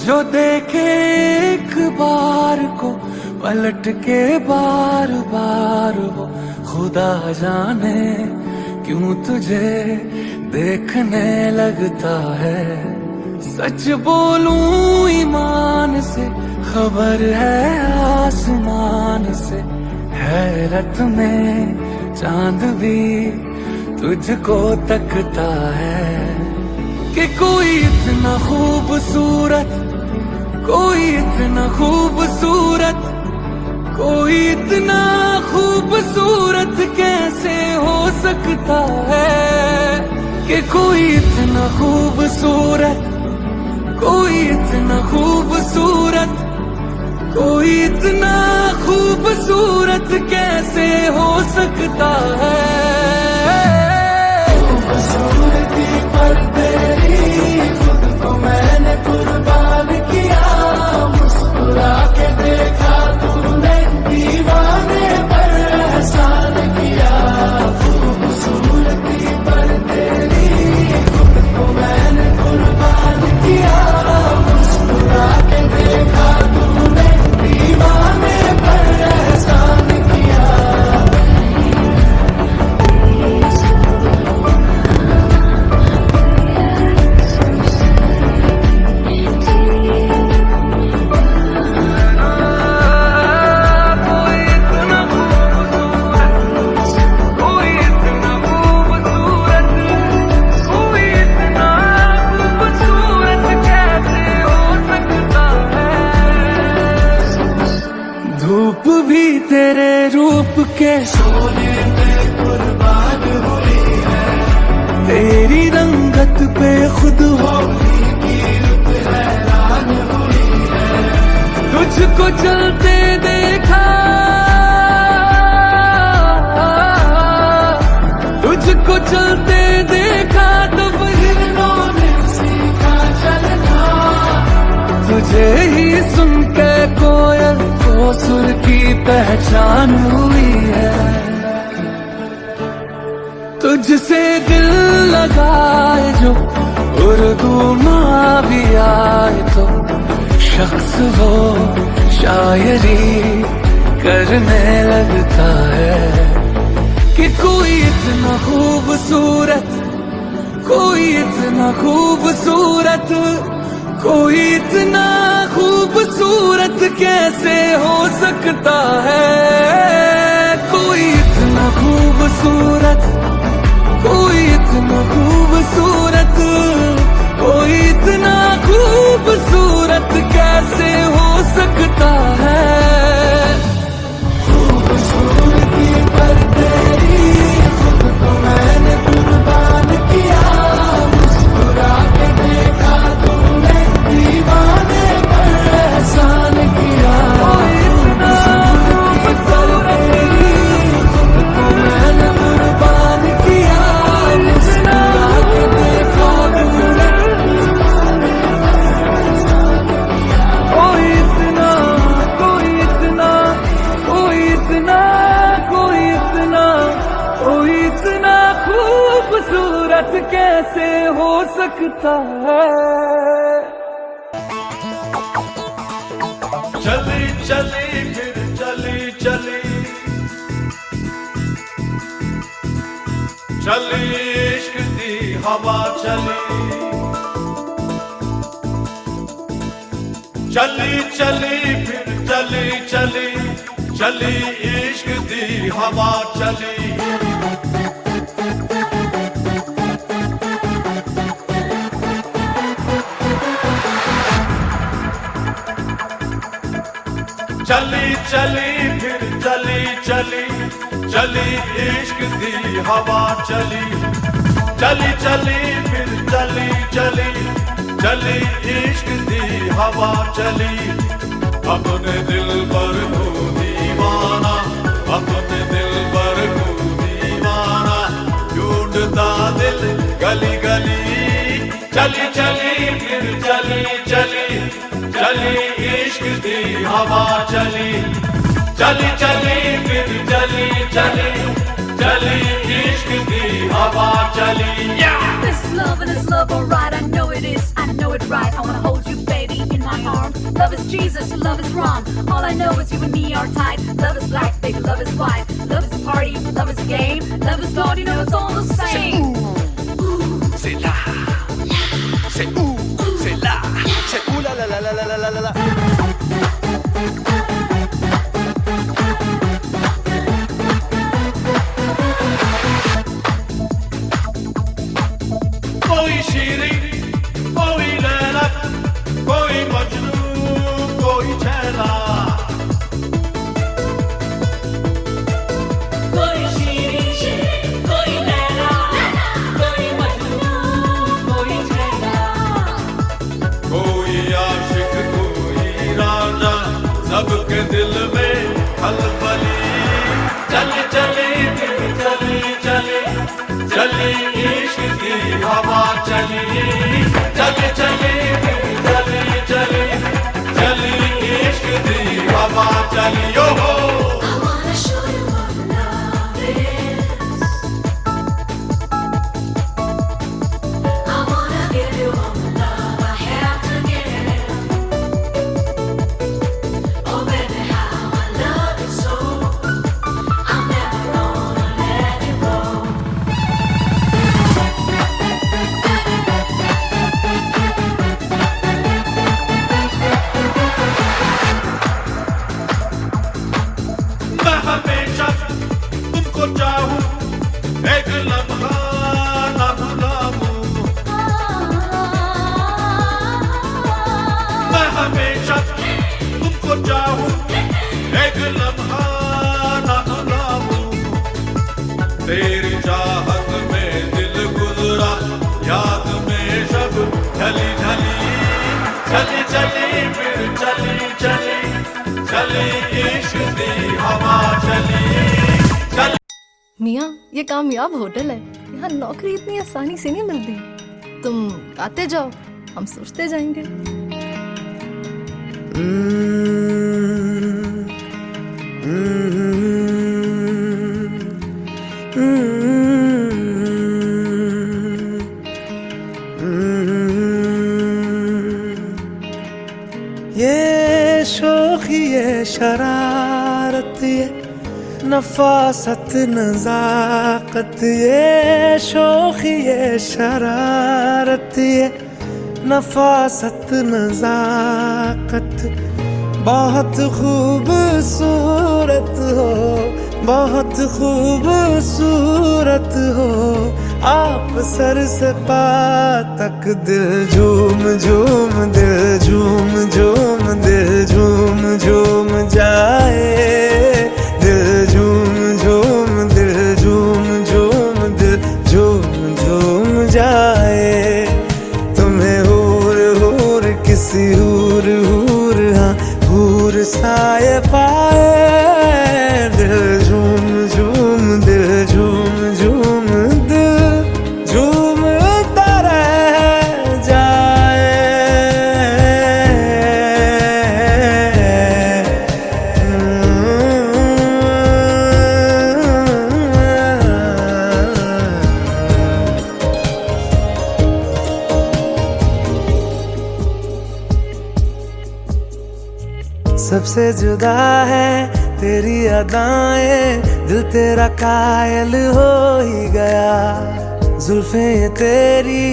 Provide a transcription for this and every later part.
जो देखे एक बार को पलट के बार बार वो खुदा जाने क्यों तुझे देखने लगता है। सच बोलूं ईमान से खबर है आसमान से, हैरत में चांद भी तुझको तकता है कि कोई इतना खूबसूरत, कोई इतना खूबसूरत, कोई इतना खूबसूरत कैसे हो सकता है कि कोई इतना खूबसूरत, कोई इतना खूबसूरत, कोई इतना खूबसूरत कैसे हो सकता है। खूबसूरती पर तेरी खुद को मैंने कुर्बान किया, मुस्कुरा के देखा तूने दीवाने पर एहसान किया। खूबसूरती पर तेरी खुद को मैंने कुर्बान किया, मुस्कुरा के देखा तूने दीवाने पर एहसान किया। धूप भी तेरे रूप के सोने में कुर्बान हुई है, तेरी रंगत पे खुद होली की रुत हैरान हुई है। तुझको चलते देखा, तुझको चलते देखा तब हिरणों ने सीखा चलना। तुझे ही सुन के कोयल को सुर की पहचान हुई है। तुझसे दिल लगाए जो उर्दू माँ भी आए तो शख्स वो शायरी करने लगता है कि कोई इतना खूबसूरत, कोई इतना खूबसूरत, कोई इतना खूबसूरत कैसे हो सकता है। कोई इतना खूबसूरत, कोई इतना खूबसूरत, कोई इतना खूबसूरत कैसे हो सकता है। खूबसूरती पर तेरी खुद को मैंने कुर्बान किया, मुस्कुरा के देखा तूने दीवाने पर एहसान किया। खूबसूरती पर तेरी खुद को मैंने कुर्बान किया, मुस्कुरा के देखा तूने कोई इतना, कोई इतना, कोई इतना, कोई इतना, कोई इतना खूबसूरत कैसे हो सकता है। चली चली फिर चली चली, चली इश्क दी हवा चली। चली चली फिर चली चली, चली इश्क दी हवा चली। चली चली फिर चली चली, चली इश्क दी हवा चली। चली चली फिर चली चली, चली इश्क दी हवा चली। अपने दिल पर तू दीवाना, अपने दिल पर तू दीवाना, ढूंढता दिल गली गली। चली चली फिर चली चली, चली इश्क दी हवा चली। चली चली फिर चली चली, चली इश्क दी हवा Love is Jesus, love is wrong. All I know is you and me are tied. Love is black, baby, love is white. Love is a party, love is a game. Love is God, you know it's all the same. C'est là, c'est où, c'est là, c'est où la la la la la la la la. कोई शीरी, कोई लैला, कोई मजनू, कोई छैला. कोई शीरी, कोई लैला, कोई मजनू, कोई छैला. कोई आशिक, कोई राजा, सबके दिल में खलबली. चली चली दिल चली चली, चली इश्क की हवा चली. चली चली दिल चली चली, चली इश्क की हवा चली. ओ हो I wanna show you what love is. I wanna give you all the love I have to give. Oh baby, how I love you so. I'm never gonna let you go. मैं हमेशा तुमको चाहूं, एक लम्हा ना भुलाऊं. मैं हमेशा तुमको चाहूं, एक लम्हा ना भुलाऊं. तेरी चाहत में दिल गुजरा, याद में शब ढली ढली. चली चली फिर चली चली, चली इश्क दी हवा चली. चली मियाँ ये कामयाब होटल है, यहाँ नौकरी इतनी आसानी से नहीं मिलती. तुम आते जाओ, हम सोचते जाएंगे. ये शोखी ये शरारत ये नफासत नजाकत, ये शोखी ये शरारत ये नफासत नजाकत. बहुत खूबसूरत हो, बहुत खूबसूरत हो. आप सर से पा तक दिल झूम झूम, दिल झूम झूम, दिल झूम झूम जाए. दिल झूम झूम, दिल झूम झूम, दिल झूम झूम जाए. तुम्हें हूर हूर किसी हूर हूर, हाँ हूर साए पाए. दिल झूम झूम, दिल झूम झूम, दिल झूमता रह जाए. सबसे जुदा है तेरी अदाएं, दिल तेरा कायल हो ही गया. जुल्फे तेरी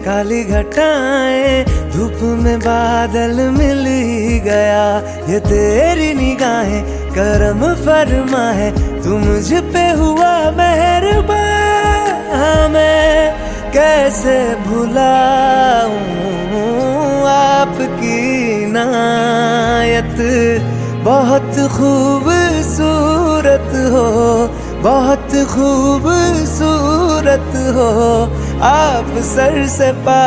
काली घटाएं, धूप में बादल मिल ही गया. ये तेरी निगाहें करम फरमा है, तू मुझ पे हुआ मेहरबान. मैं कैसे भुलाऊं आपकी इनायत. बहुत खूबसूरत हो, बहुत खूबसूरत हो. आप सर से पा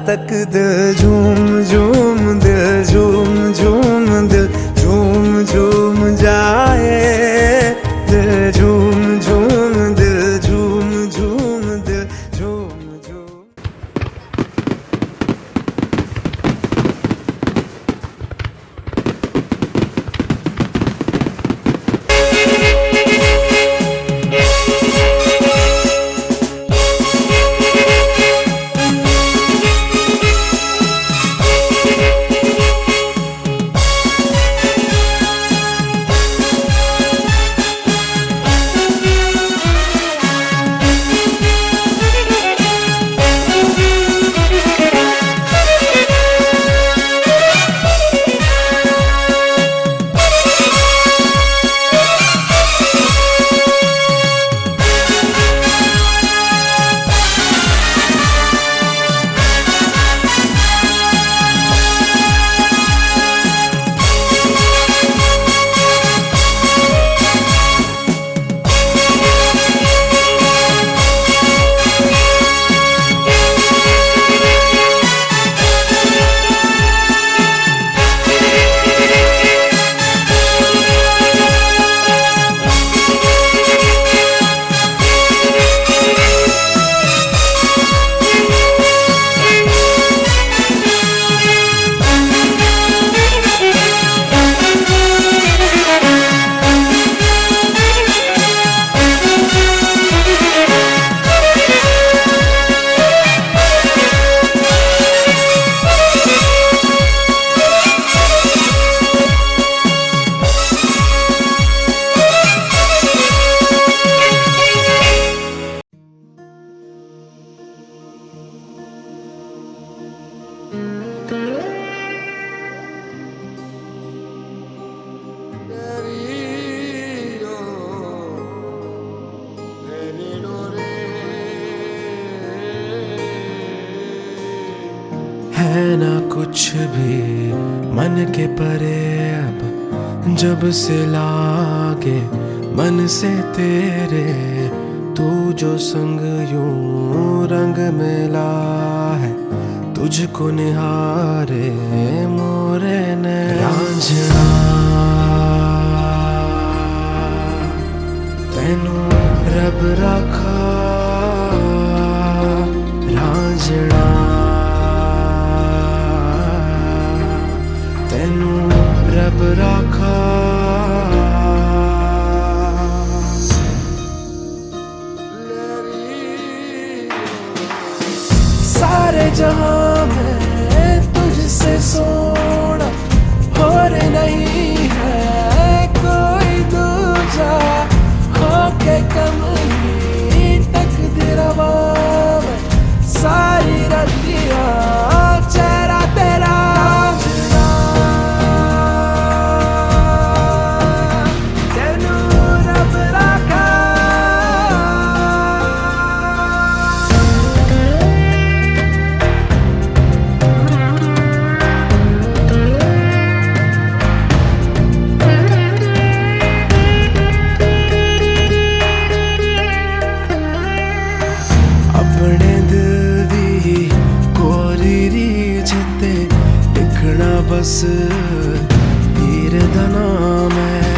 तक दिल झूम झूम, दिल झूम झूम, दिल झूम झूम जाए. दिल झूम झूम, दिल झूम झूम, दिल झूम झूम. है ना कुछ भी मन के परे अब, जब से लागे मन से तेरे तू जो संग यूं रंग मिला है, तुझको निहारे मोरे ने रांझना तेनू रब रखा रांझना तेनू रब रखा। सारे जहां में तुझसे सोना और नहीं है कोई दूजा, होके कम ही तकदीरवा में सारी रतियां चेहरा तेरा तेनू रब रखा। अपने दिल दी कोरी रीझ ते लिखना बस हीर दा नाम है,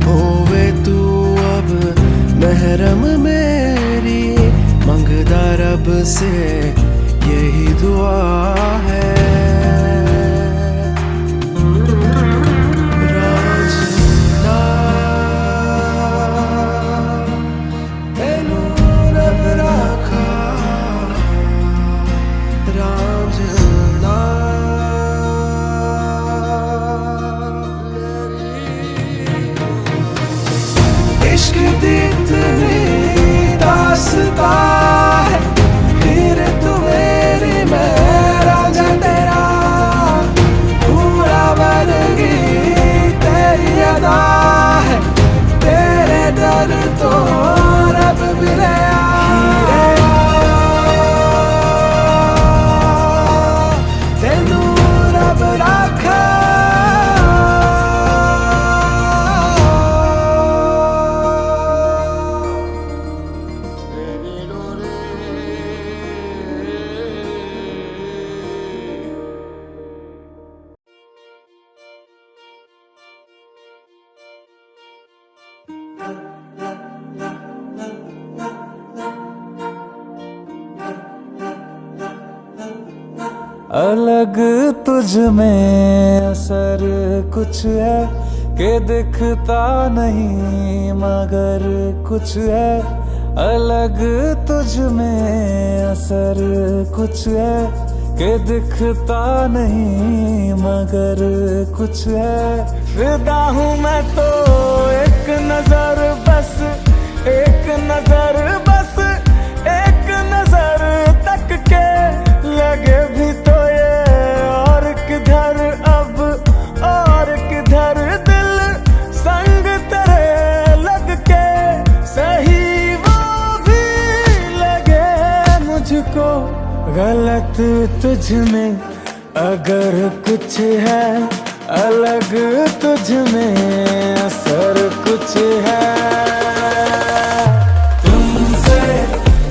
होवे तू अब महरम मेरी, मंगदा रब से यही दुआ है। रांझना तेनू रब रखा रांझना। इश्क दी इतनी दास्तां है, फिर तू मेरी मैं रांझा तेरा, पूरा वर्गी तेरी अदा है, तेरे दर तो रब मिले तेनू रब रखा। अलग तुझ में असर कुछ है कि दिखता नहीं मगर कुछ है, अलग तुझ में असर कुछ है कि दिखता नहीं मगर कुछ है। फिदा हूँ मैं तो एक नजर बस, एक नजर बस, एक नजर तक के लगे भी तो ये और किधर अब और किधर दिल संग तेरे लग के, सही वो भी लगे मुझको गलत तुझ में अगर कुछ है, अलग तुझ में असर कुछ है। तुमसे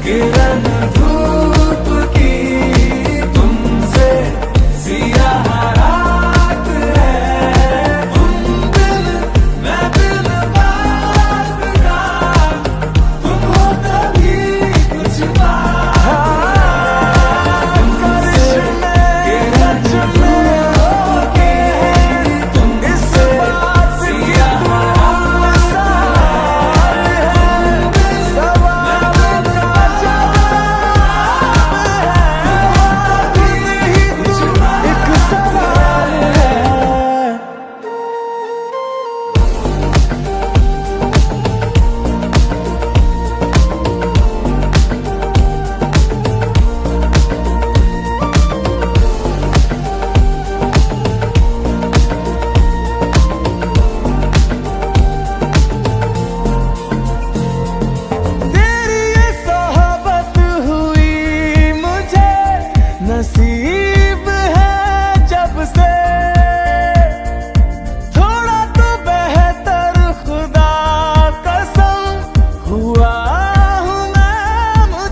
किरण धूप की, तुमसे सियाह रात है, तुम दिल मैं दिल बात का, तुम हो तभी कुछ बात। करिश्मे सच में होके तुम इस बात की तुम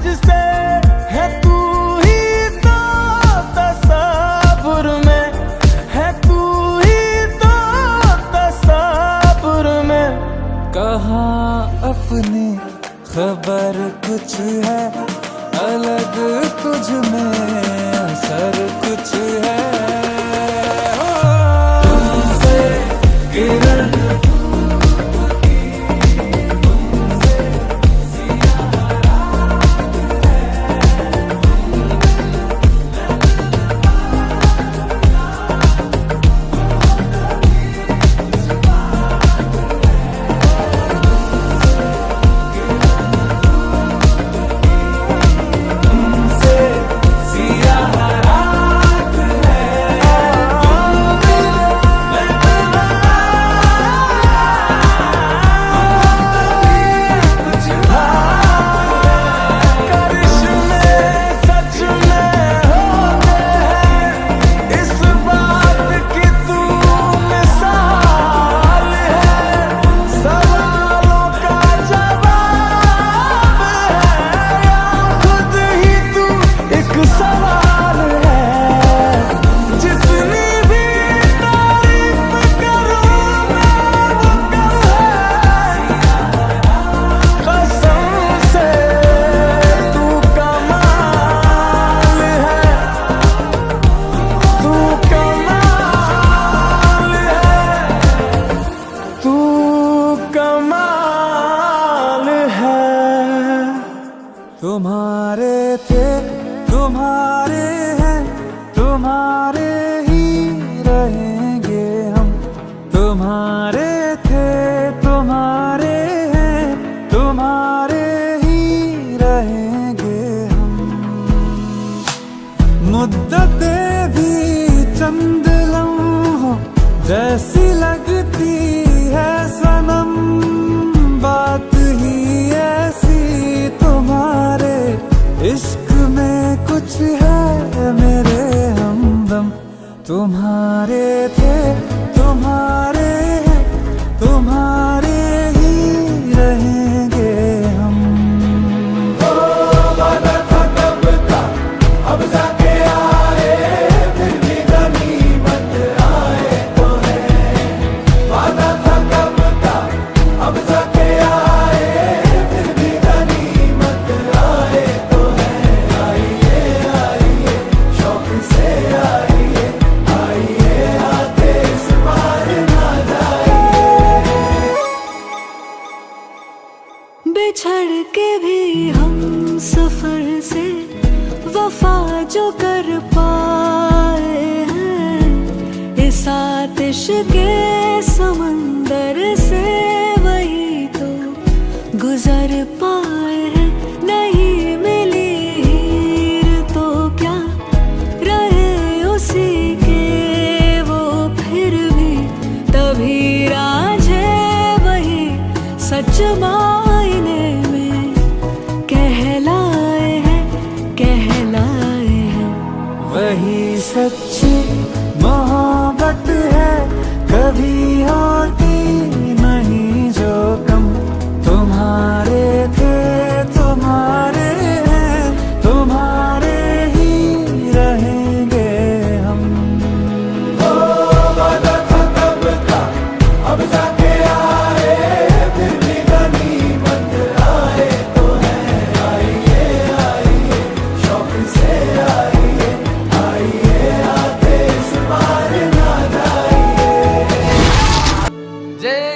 मुझसे है तू ही तो तसव्वुर में, है तू ही तो तसव्वुर में। कहाँ अपनी खबर कुछ है अलग तुझ में असर कुछ है। तुमसे किरण तुम्हारे थे तुम्हारे हैं तुम्हारे ही रहेंगे हम। तुम्हारे थे तुम्हारे हैं तुम्हारे ही रहेंगे हम। मुद्दतें भी चंद लम्हों जैसी लगती है सनम, बात ही ऐसी तुम्हारे इश्क में कुछ है मेरे हमदम। तुम्हारे थे तुम्हारे हैं तुम्हारे ही रहेंगे हम। वादा था कब का अब जाके आए, फिर भी गनीमत आए तो है। वादा था कब का अब जाके आए, फिर भी गनीमत आए तो है। आइए आइए शौक से आइए, आइए आते इस बार ना जाइए। बिछड़ के भी हम सफर से वफा जो कर पाए हैं, इस आतिश के समंदर से वही तो गुजर पाए हैं। नहीं मिली हीर तो क्या रहे उसी के वो फिर भी, तभी राझे वही सच मायने में कहलाए हैं कहलाए हैं। वही सच्ची मोहब्बत है कभी होती नहीं जो कम। तुम्हारे थे तुम्हारे हैं तुम्हारे ही रहेंगे हम। वादा था कब का अब जाके आए, फिर भी गनीमत आए तो है। आइए आइए शौक से आइए, आइए आते इस बार ना जाइए।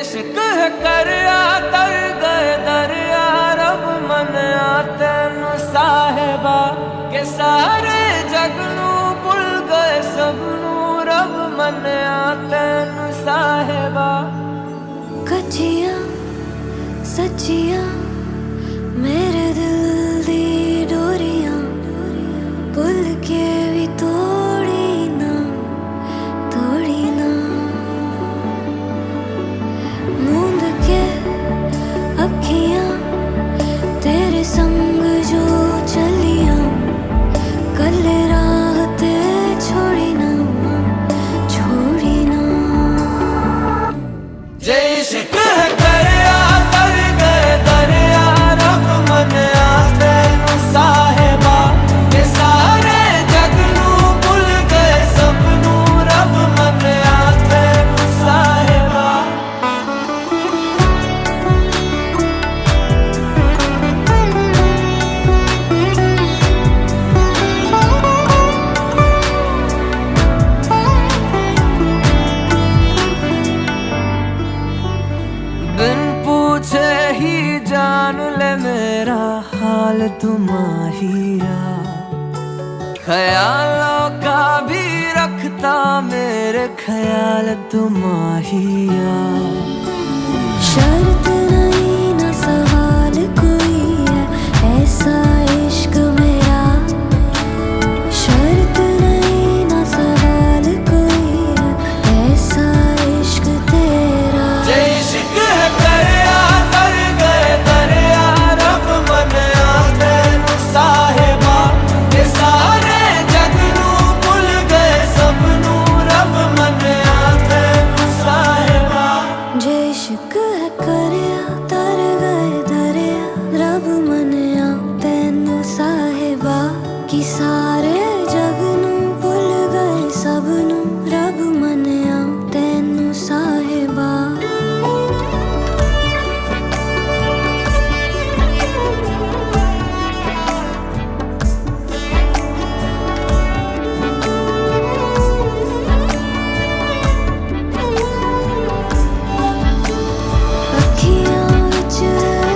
इश्क है करया तर गए दरिया रब मन तेनु साहिबा के सारे जग नू भुल गए सबनू रब मन तेनु साहिबा। कच्चियां सच्चियां मेरे दिल दी डोरियां, भुल के भी तोड़ी ना तोड़ी ना। मूंद के अखियां तेरे संग जो चलियां, कल राह ते छोड़ी ना छोड़ी ना। इश्क है करया तर गए दरिया माहिया, ख्यालों का भी रखता मेरे ख्याल तू माहिया। शर्त नहीं ना सवाल कोई है, ऐसा इश्क मेरा। शर्त नहीं ना सवाल कोई है, ऐसा इश्क तेरा। इश्क है दरिया तर गए दरिया, रब मनिया तैनू साहिबा। ये सारे जग नू भुल गए सबनू, रब मनिया तैनू साहिबा। जे इश्क है करया तर गए दरिया, रब मनिया तैनू साहिबा। कि सारे जग नू भुल गए सबनू, रब मनिया तैनू साहिबा। अखियां विच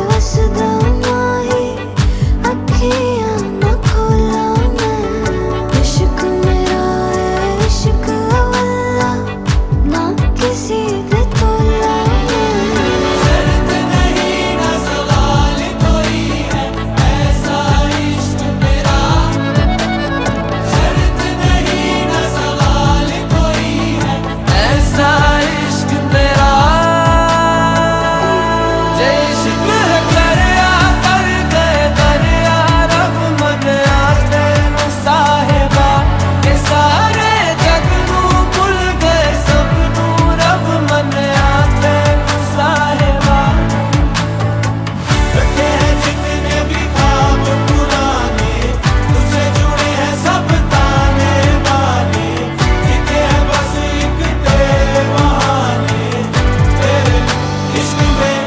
वसदा माही, अखियां ना खोला मैं। इश्क मेरा है इश्क अवल्ला, ना किसी दे तोला मैं। शर्त नहीं ना सवाल कोई है, ऐसा इश्क मेरा। शर्त नहीं ना सवाल कोई है, ऐसा इश्क मेरा। जे इश्क है दरिया तर गए दरिया, रब मनिया तैनू साहिबा। ये सारे जग नू भुल गए सबनू, रब मनिया तैनू साहिबा। रखे हैं जितने भी ख्वाब पुराने, तुझसे जुड़े हैं सब ताने बाने। जीते हैं बस एक तेरे बहाने, तेरे इश्क में।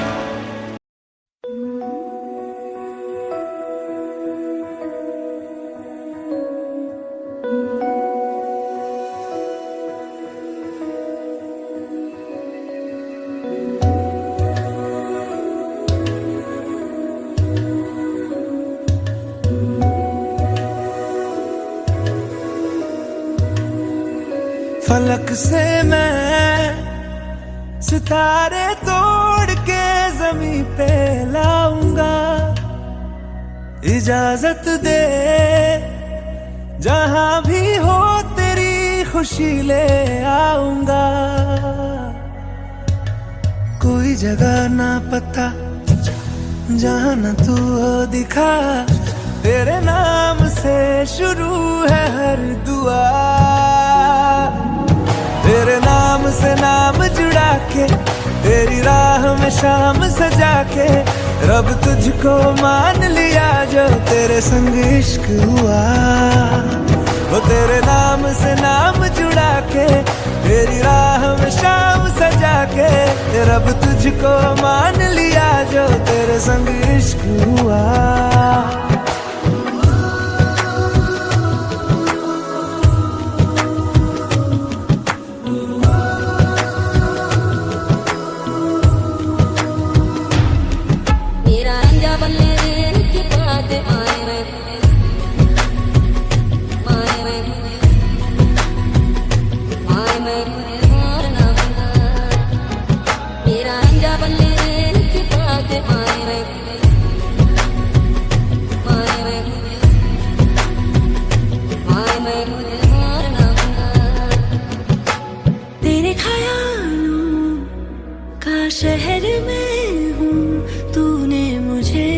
फलक से मैं सितारे तोड़ के जमीन पे लाऊंगा। इजाजत दे जहां भी हो तेरी खुशी ले आऊंगा। कोई जगह ना पता जहां न तू हो दिखा, तेरे नाम से शुरू है हर दुआ। तेरे नाम से नाम जुड़ा के, तेरी राह में शाम सजा के, रब तुझको मान लिया जो तेरे संग इश्क हुआ। वो तेरे नाम से नाम जुड़ा के, तेरी राह में शाम सजा के, रब तुझको मान लिया जो तेरे संग इश्क हुआ। मेरा रंजा बल्ले रे नित्य पाते आए रे, आए रे, आए मैं मुझे मारना बंदा। मेरा रंजा बल्ले रे नित्य पाते आए रे, आए रे, आए मैं मुझे मारना बंदा। तेरे ख्यालों का शहर में हूँ, तूने मुझे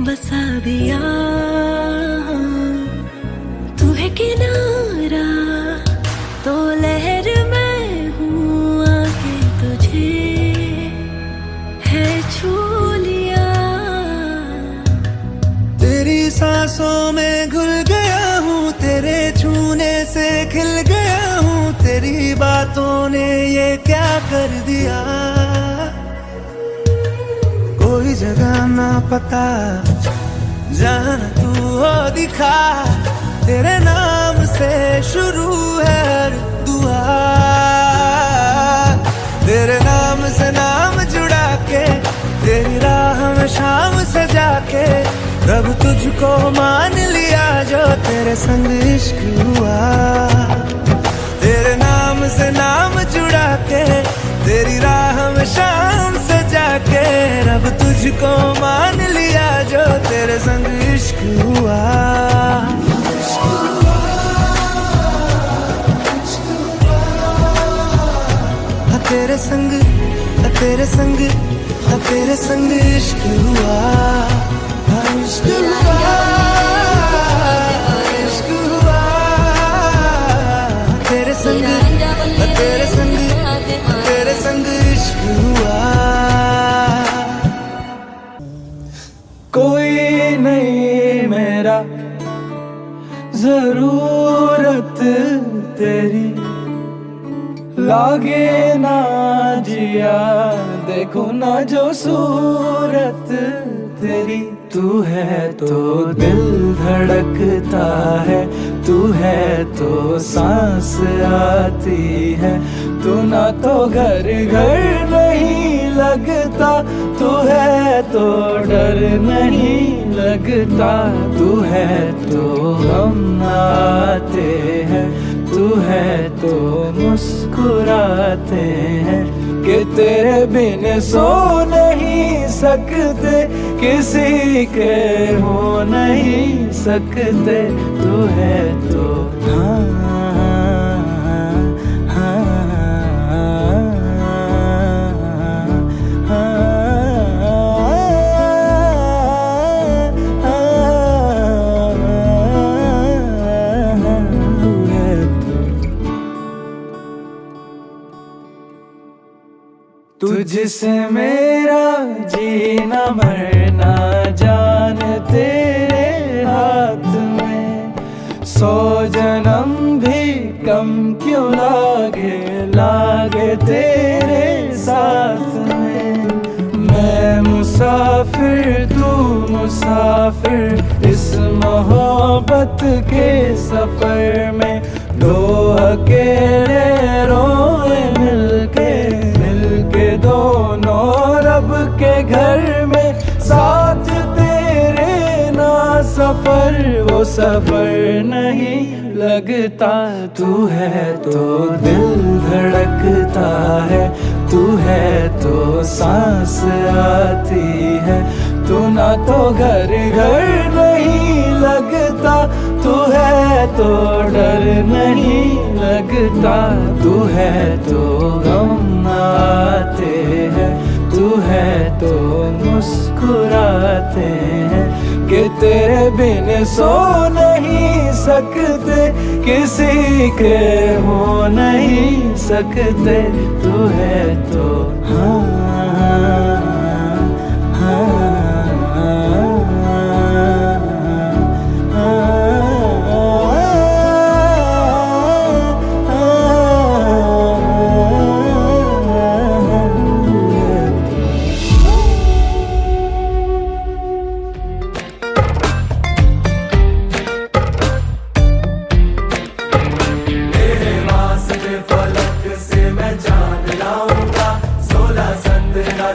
बसा दिया। तू है किनारा तो लहर में हूँ, आके तुझे है छू लिया। तेरी सांसों में घुल गया हूँ, तेरे छूने से खिल गया हूँ। तेरी बातों ने ये क्या कर दिया। कोई जगह ना पता जहां न तू हो दिखा, तेरे नाम से शुरू है हर दुआ। तेरे नाम से नाम जुड़ा के, तेरी राह में शाम सजा के, रब तुझको मान लिया जो तेरे संग इश्क हुआ। तेरे नाम से नाम जुड़ा के तेरी राह में शाम सजा के, रब तुझको मान लिया जो तेरे संग इश्क हुआ। तेरे संग तेरे संग तेरे संग इश्क हुआ, इश्क हुआ, इश्क हुआ। तेरे संग तेरे संग तेरे संग इश्क हुआ। कोई नहीं मेरा जरूरत तेरी, लागे ना जिया देखो ना जो सूरत तेरी। तू है तो दिल धड़कता है, तू है तो सांस आती है, तू ना तो घर घर नहीं लगता, तू है तो डर नहीं लगता, तू है तो हम आते हैं, तू है तो मुस्कुराते हैं, कि तेरे बिन सो नहीं सकते, किसी के हो नहीं सकते, तू है तो तुझसे मेरा जीना मरना जान तेरे हाथ में, 100 जन्म भी कम क्यों लागे तेरे साथ में। मैं मुसाफिर तू मुसाफिर इस मोहब्बत के सफर में, दो अकेले रोए मिलके दोनों रब के घर में, साथ तेरे ना सफर वो सफर नहीं लगता। तू है तो दिल धड़कता है, तू है तो सांस आती है, तू ना तो घर घर नहीं लगता, तू है तो डर नहीं लगता, तू है तो गम आते हैं, तू है तो मुस्कुराते हैं, कि तेरे बिन सो नहीं सकते, किसी के हो नहीं सकते, तू है तो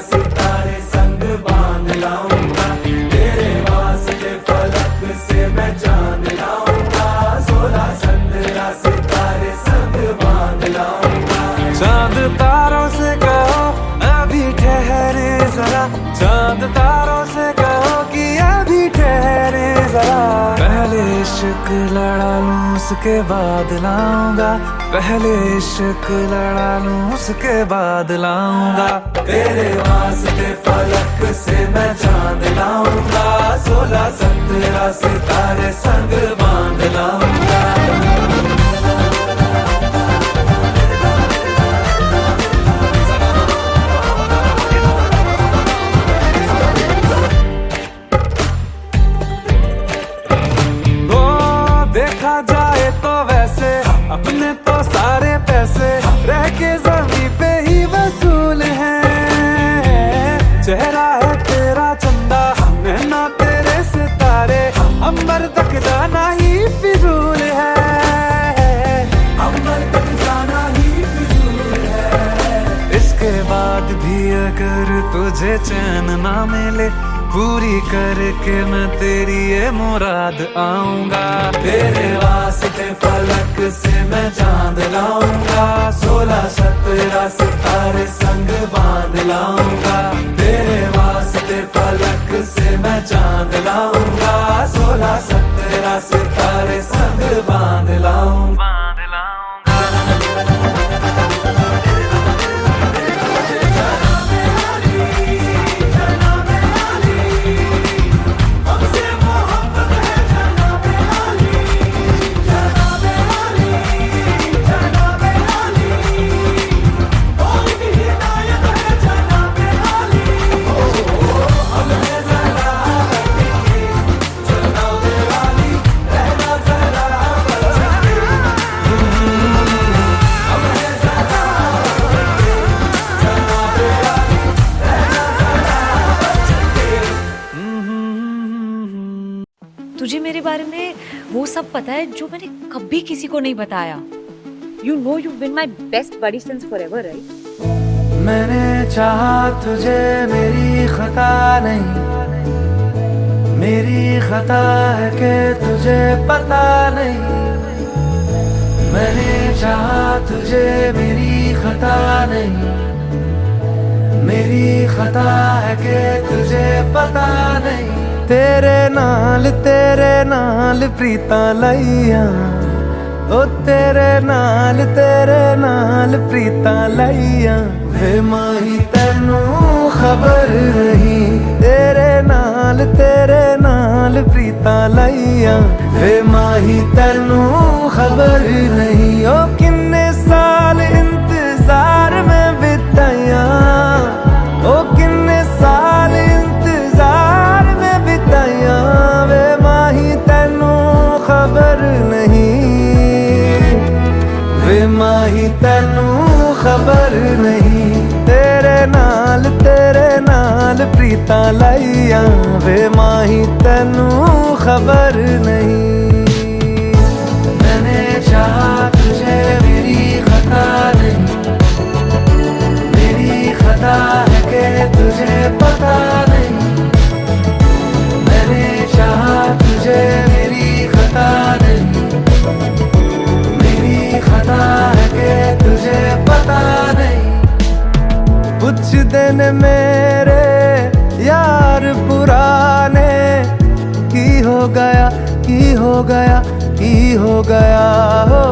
सितारे संग बांध लाऊंगा, तेरे वास्ते फलक से मैं चांद लाऊंगा, 16 संदरा सितारे संग बांध लाऊंगा। चांद तारों से कहो अभी ठहरे जरा, चांद तारों से कहो कि अभी ठहरे जरा। पहले इश्क लड़ा लूं उसके बाद लाऊंगा, पहले इश्क लड़ा लूं उसके बाद लाऊंगा। तेरे वास्ते फलक से मैं चांद लाऊंगा, 16 17 सितारे संग बांध लाऊंगा। देखा जाए तो वैसे अपने तो सारे पैसे रह के जमीन पे ही वसूल हैं। चेहरा है तेरा चंदा नैना तेरे सितारे, अंबर तक जाना ही फिजूल है, अंबर तक जाना ही फिजूल है। इसके बाद भी अगर तुझे चैन ना मिले पूरी करके मैं तेरी ये मुराद आऊंगा। तेरे वास्ते फलक से मैं चांद लाऊंगा, 16-17 सितारे संग बांध लाऊंगा। तेरे वास्ते फलक से मैं चांद लाऊंगा, 16-17 सितारे संग बांध लाऊंगा। तुझे मेरे बारे में वो सब पता है जो मैंने कभी किसी को नहीं बताया। You know you've been my best buddy since forever, right? मैंने चाहा तुझे, मेरी खता नहीं, मेरी खता है कि तुझे पता नहीं। मैंने चाहा तुझे, मेरी खता नहीं, मेरी खता है कि तुझे पता नहीं। तेरे नाल प्रीता लाइया, ओ तेरे नाल प्रीता लाइया। वे माही तैनू खबर नहीं, तेरे नाल प्रीता लाइया। वे माही तैनू खबर नहीं, ओ किन्ने साल इंतजार में बिताया, ओ किन्ने साल इंतजार में बिताया। वे माही तैनू खबर नहीं, वे माही तैनू खबर नहीं। तेरे नाल प्रीता लाइया, वे माही तैनू खबर नहीं। मैंने चाहा तुझे, मेरी खता नहीं, मेरी खता है कि तुझे पता नहीं। मैंने चाहा तुझे, मेरी खता नहीं, मेरी खता है कि तुझे पता नहीं। कुछ दिन मेरे यार पुराने की हो गया, की हो गया, की हो गया हो।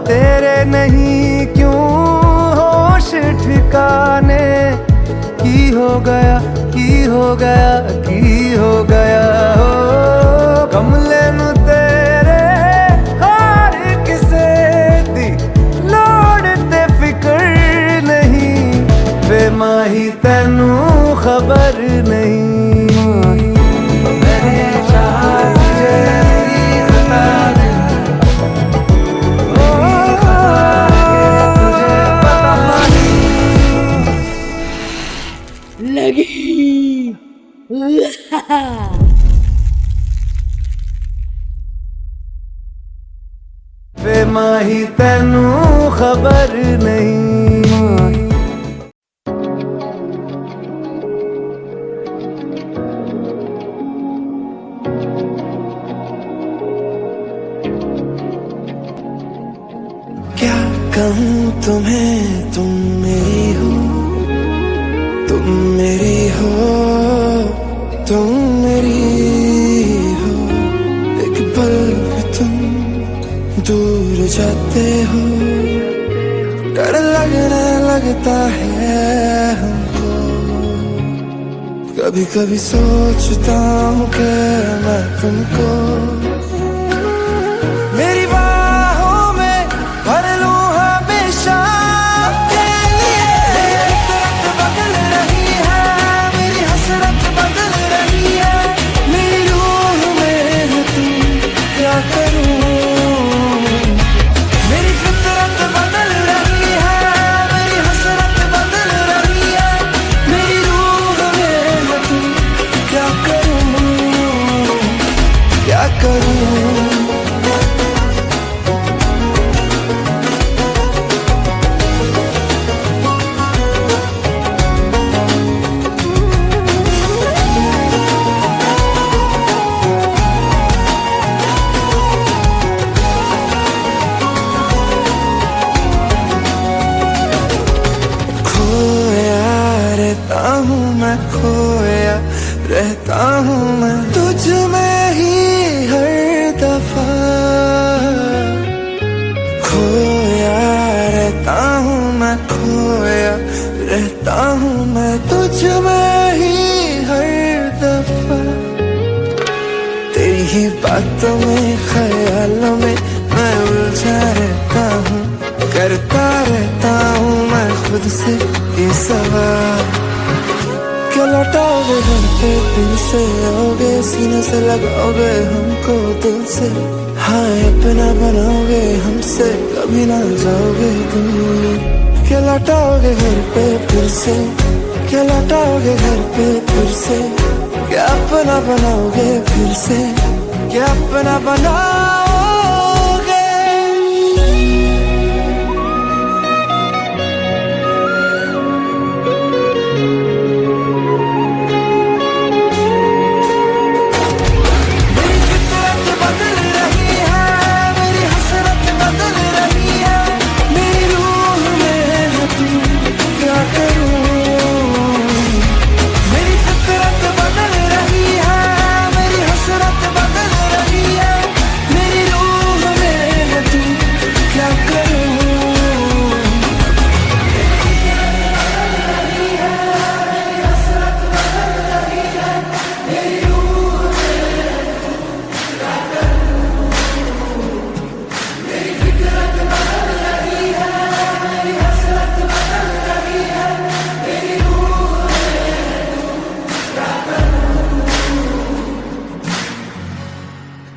तेरे नहीं क्यों होश ठिकाने, की हो गया, की हो गया, की हो गया हो। कमले नू तेरे हार किसे दी लोड़ ते फिक्र नहीं। वे माही तैनू खबर नहीं। मैंने चाहा तुझे, मेरी खता नहीं, मेरी खता है कि तुझे पता नहीं। वे माही तैनू खबर नहीं। क्या कहूँ तुम्हें, तुम मेरी हो, तुम मेरी हो, तुम मेरी हो। एक पल भी तुम दूर जाते हो, डर लगने लगता है हमको। कभी कभी सोचता हूँ कि मैं तुमको मेरी बाहों में भर लूं हमेशा के लिए। मेरी फितरत बदल रही है, मेरी हसरत बदल रही है, मेरी रूह में है तू, क्या करूं। मेरी फितरत बदल रही है, मेरी हसरत बदल रही है, मेरी रूह में है तू, क्या करूं, क्या करूं। में ही हर दफा तेरी ही बातों में ख्यालों में मैं उलझा रहता हूँ, करता रहता हूँ मैं खुद से ये सवाल। क्या लौटाओगे घर पे फिर से, आओगे सीने से लगाओगे हमको दिल से, हाँ अपना बनाओगे हमसे, कभी ना जाओगे दूर। क्या लौटाओगे घर पे फिर से, क्या लौटाओगे घर पे फिर से, क्या अपना बनाओगे फिर से, क्या अपना बनाओगे। मेरी फितरत बदल रही है, मेरी हसरत बदल रही है, मेरी रूह में है तू, क्या करूं। मेरी फितरत बदल रही है, मेरी हसरत बदल रही है, मेरी रूह में है तू, क्या करूं।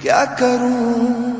क्या करूं।